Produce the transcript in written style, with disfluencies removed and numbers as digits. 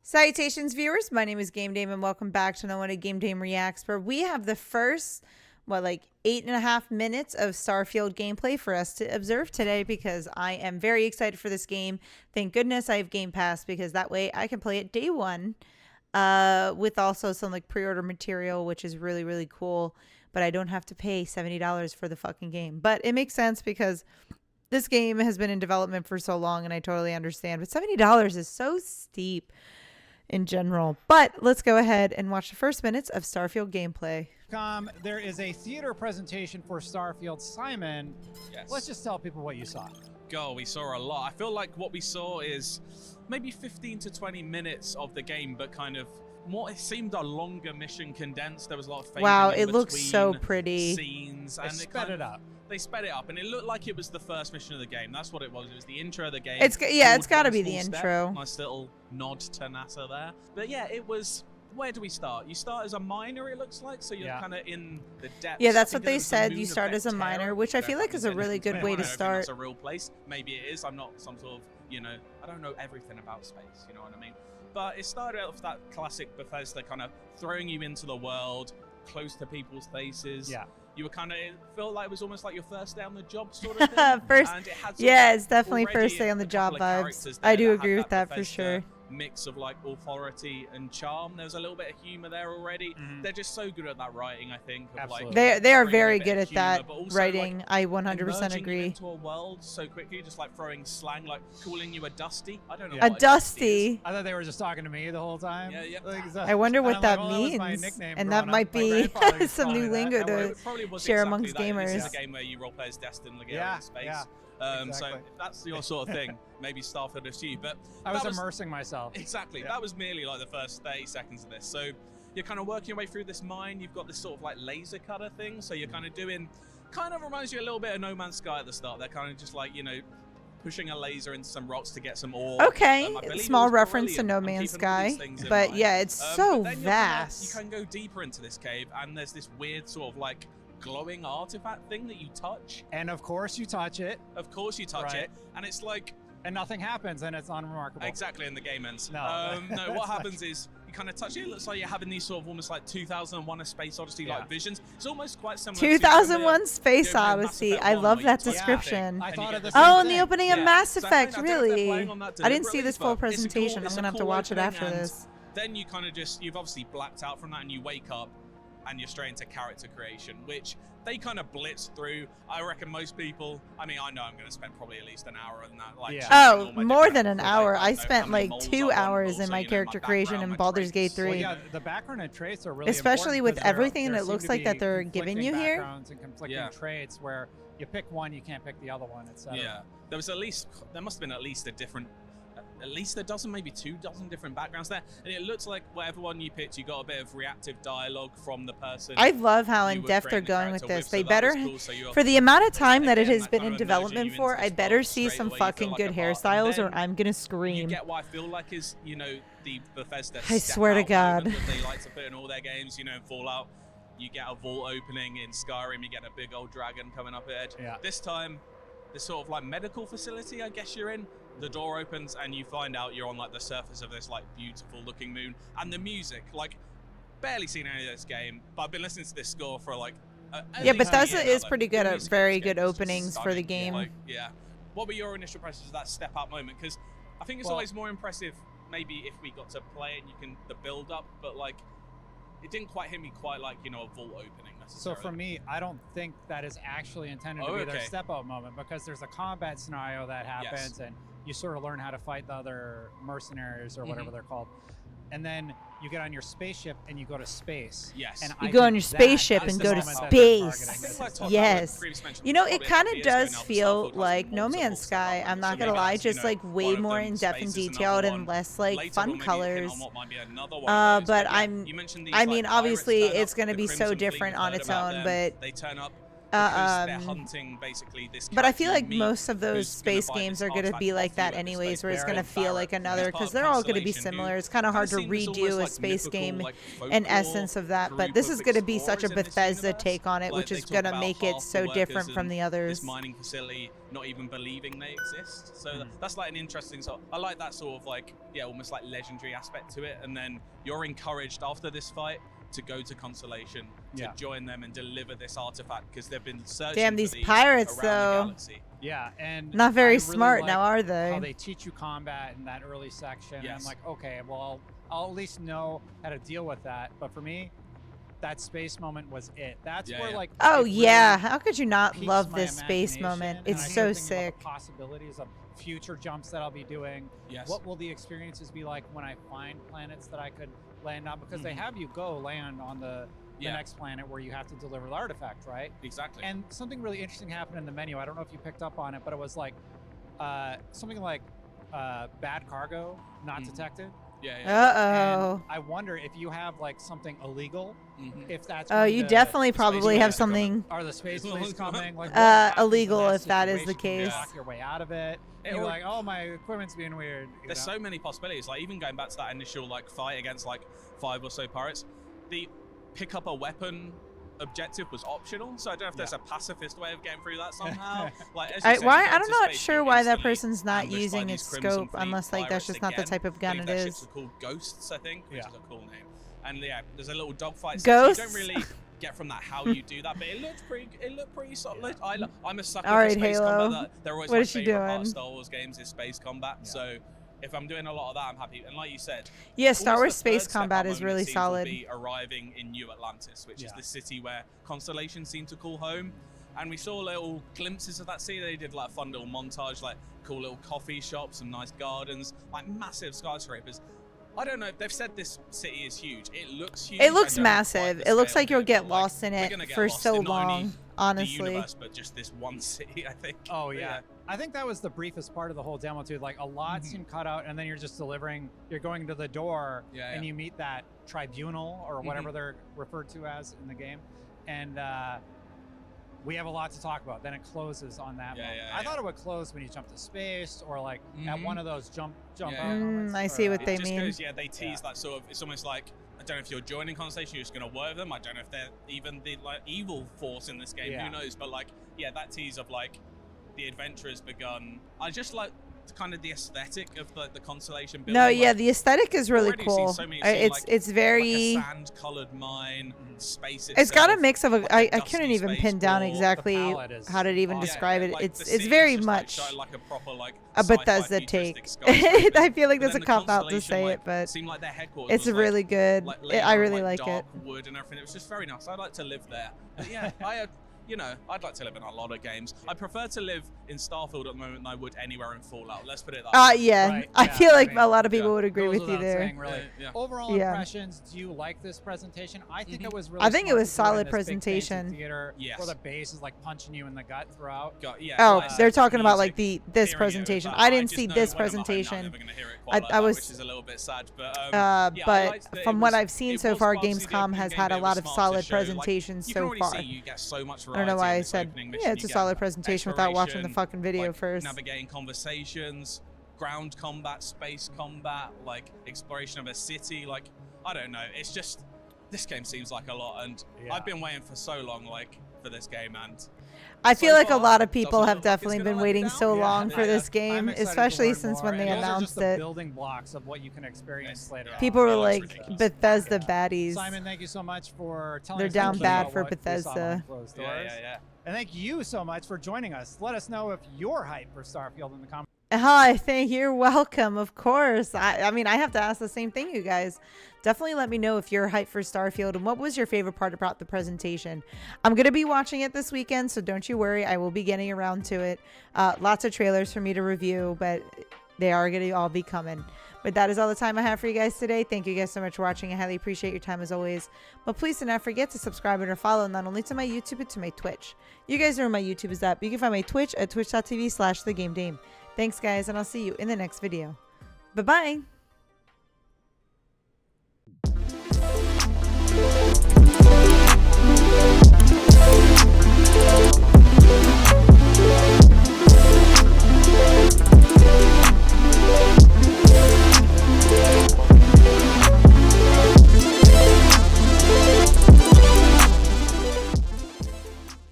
Salutations, viewers. My name is GameDame, and welcome back to another GameDame Reacts, where we have the first, 8.5 minutes of Starfield gameplay for us to observe today, because I am very excited for this game. Thank goodness I have Game Pass, because that way I can play it day one, with also some pre-order material, which is really, really cool. But I don't have to pay $70 for the fucking game. But it makes sense because this game has been in development for so long, and I totally understand. But $70 is so steep in general. But let's go ahead and watch the first minutes of Starfield gameplay. There is a theater presentation for Starfield. Simon, yes. Let's just tell people what you saw. We saw a lot. I feel like what we saw is maybe 15 to 20 minutes of the game, but kind of more, it seemed a longer mission condensed. There was a lot of fading Wow, in it looks between so pretty. Scenes, They and sped it up. They sped it up, and it looked like it was the first mission of the game. That's what it was. It was the intro of the game. It's got to be the intro. Nice little nod to NASA there. But yeah, it was. Where do we start? You start as a miner, it looks like, so you're kind of in the depths. Yeah, that's what they said. You start as a miner, which I feel like is a really good way to start. It's a real place. Maybe it is. I'm not some sort of, I don't know everything about space. You know what I mean? But it started out with that classic Bethesda kind of throwing you into the world, close to people's faces. Yeah. You were kind of felt like it was almost like your first day on the job sort of thing. It's definitely first day on the job vibes. I do agree with that for sure. Mix of authority and charm. There's a little bit of humor there already. They're just so good at that writing, I think. Absolutely. They are very good at that writing. I 100% agree. Into a world so quickly, just throwing slang, calling you a dusty. I don't know. A dusty. I thought they were just talking to me the whole time. Yeah. I wonder what that That means. And that might be some new lingo to share amongst gamers. This is a game where you roleplay as Destin Ligero in space. Yeah. Exactly. So Exactly. if that's your sort of thing, maybe Starfield is to you. But I was immersing myself. Exactly. Yeah. That was merely the first 30 seconds of this. So you're kind of working your way through this mine. You've got this sort of laser cutter thing. So you're kind of doing, reminds you a little bit of No Man's Sky at the start. They're kind of just pushing a laser into some rocks to get some ore. Okay, small reference to No Man's Sky, but yeah, it's so vast. You can go deeper into this cave, and there's this weird sort of glowing artifact thing that you touch. And of course you touch it. Of course you touch it, and it's and nothing happens, and it's unremarkable. Exactly, and the game ends. No, no. What happens is you kind of touch it. It looks like you're having these sort of almost 2001: A Space Odyssey visions. It's almost quite similar. 2001: Space Odyssey. I love that description. I thought of the oh, same and the thing. opening of Mass Effect. I really? I didn't see this full presentation. I'm gonna have to watch it after this. Then you kind of you've obviously blacked out from that, and you wake up, and you're straight into character creation, which they kind of blitz through. I reckon most people, I know I'm going to spend probably at least an hour on that. Oh, more than an hour. I spent 2 hours in my character creation in Baldur's Gate 3. Well, yeah, the background and traits are really especially with everything that there looks seem like to that be they're giving you here. backgrounds and conflicting traits where you pick one, you can't pick the other one, etc. Yeah, there must have been at least a dozen, maybe 2 dozen different backgrounds there, and it looks like whatever one you picked, you got a bit of reactive dialogue from the person. I love how in depth they're going with this. They better, for the amount of time that it has been in development for, I better see some fucking good hairstyles, or I'm gonna scream. You get what I feel like is, the Bethesda. I swear to God. That they like to put in all their games. In Fallout, you get a vault opening. In Skyrim, you get a big old dragon coming up ahead. Yeah. This time, this sort of medical facility, I guess you're in. The door opens and you find out you're on the surface of this beautiful looking moon, and the music, barely seen any of this game, but I've been listening to this score for yeah, Bethesda is pretty good at very good openings for the game. Yeah. What were your initial impressions of that step up moment? Because I think it's always more impressive maybe if we got to play it and the build up, but it didn't quite hit me quite a vault opening necessarily. So for me, I don't think that is actually intended to be their step up moment, because there's a combat scenario that happens and you sort of learn how to fight the other mercenaries or whatever they're called. And then you get on your spaceship and you go to space. Yes. And you go on your spaceship and go to space. Yes. It kind of does feel like No Man's Sky. I'm not going to lie. Just way more in depth and detailed and less fun colors. But obviously it's going to be so different on its own. But because they're hunting basically this. But I feel like most of those space games are going to be like that anyways, where it's going to feel like another, because they're all going to be similar. It's kind of hard to redo a space game in essence of that, but this is going to be such a Bethesda take on it, which is going to make it so different from the others. This mining facility not even believing they exist, so that's like an interesting sort. I like that sort of like, yeah, almost like legendary aspect to it. And then you're encouraged after this fight to go to Constellation to join them and deliver this artifact, because they've been searching. Damn, these pirates though. Yeah, and not very really smart like now, are they? How they teach you combat in that early section. Yes. I'm like, okay, well, I'll at least know how to deal with that. But for me, that space moment was it. That's where like. Oh really yeah, how could you not love this space moment? It's so sick. The possibilities of future jumps that I'll be doing. Yes. What will the experiences be like when I find planets that I could land on? Because they have you go land on the next planet where you have to deliver the artifact, right? Exactly. And something really interesting happened in the menu. I don't know if you picked up on it, but it was like something like bad cargo not detected. Uh-oh. And I wonder if you have like something illegal, if that's. Oh, you definitely probably have something. Are the space police coming? Like, illegal if that is the case. Walk your way out of it. And you're like, oh, my equipment's being weird. There's so many possibilities. Like even going back to that initial like fight against like 5 or so pirates, the pick up a weapon objective was optional, so I don't know if there's a pacifist way of getting through that somehow. Like, I'm not sure why that person's not using its scope, unless like that's just not the type of gun it is. Ships are called Ghosts, I think, which is a cool name. And yeah, there's a little dogfight. Ghosts. You don't really get from that how you do that, but it looked pretty solid. I'm a sucker for space Halo. combat. They're always my favorite part of Star Wars games is space combat. So if I'm doing a lot of that, I'm happy. And like you said, Star Wars space combat is really solid. Be arriving in New Atlantis, which is the city where Constellation seemed to call home. And we saw little glimpses of that city. They did like a fun little montage, like cool little coffee shops, some nice gardens, like massive skyscrapers. I don't know. They've said this city is huge. It looks huge. It looks massive. It looks like you'll get lost in it for so long, honestly. The universe, but just this one city, I think. Oh, yeah. I think that was the briefest part of the whole demo, too. Like, a lot seemed cut out, and then you're just delivering. You're going to the door, and you meet that tribunal, or whatever they're referred to as in the game. And we have a lot to talk about. Then it closes on that moment. I thought it would close when you jump to space, or like at one of those jump out moments. I see what they mean. Goes, they tease that sort of. It's almost like, I don't know if you're joining Constellation, you're just going to work with them. I don't know if they're even the like evil force in this game. Who knows? But like, that tease of like the adventure has begun. I just like kind of the aesthetic of the Constellation building. No, the aesthetic is really cool. It's very like a sand-colored mine, space. It's got a mix of I couldn't even pin down exactly how to even describe it. It's very much like a proper like a Bethesda take. I feel like there's a cop out to say it, but it's really good. I really like it. Wood and everything. It was just very nice. I'd like to live there. But I'd like to live in a lot of games. I prefer to live in Starfield at the moment than I would anywhere in Fallout. Let's put it that way. Right. I feel like a lot of people would agree with you there. Saying, really. Overall impressions, do you like this presentation? I think it was really I think it was solid presentation. Theater where the bass is like punching you in the gut throughout. They're talking about like this presentation. I didn't see this presentation. I was which is a little bit sad, but from what I've seen so far, Gamescom has had a lot of solid presentations so far. You get so much I don't know why I said, it's a solid presentation without watching the fucking video first. Navigating conversations, ground combat, space combat, like exploration of a city. Like, I don't know. It's just, this game seems like a lot. And I've been waiting for so long, like, for this game. And I feel like a lot of people have definitely been waiting so long for this game, especially since when they announced it. Building blocks of what you can experience later. People were like Bethesda baddies. Simon, thank you so much for telling us. They're down bad for Bethesda. And thank you so much for joining us. Let us know if you're hyped for Starfield in the comments. Hi, you're welcome, of course. I mean, I have to ask the same thing, you guys. Definitely let me know if you're hyped for Starfield and what was your favorite part about the presentation. I'm going to be watching it this weekend, so don't you worry. I will be getting around to it. Lots of trailers for me to review, but they are going to all be coming. But that is all the time I have for you guys today. Thank you guys so much for watching. I highly appreciate your time as always. But please do not forget to subscribe and or follow not only to my YouTube, but to my Twitch. You guys know where my YouTube is at, but you can find my Twitch at twitch.tv/thegamedame. Thanks, guys, and I'll see you in the next video. Bye-bye.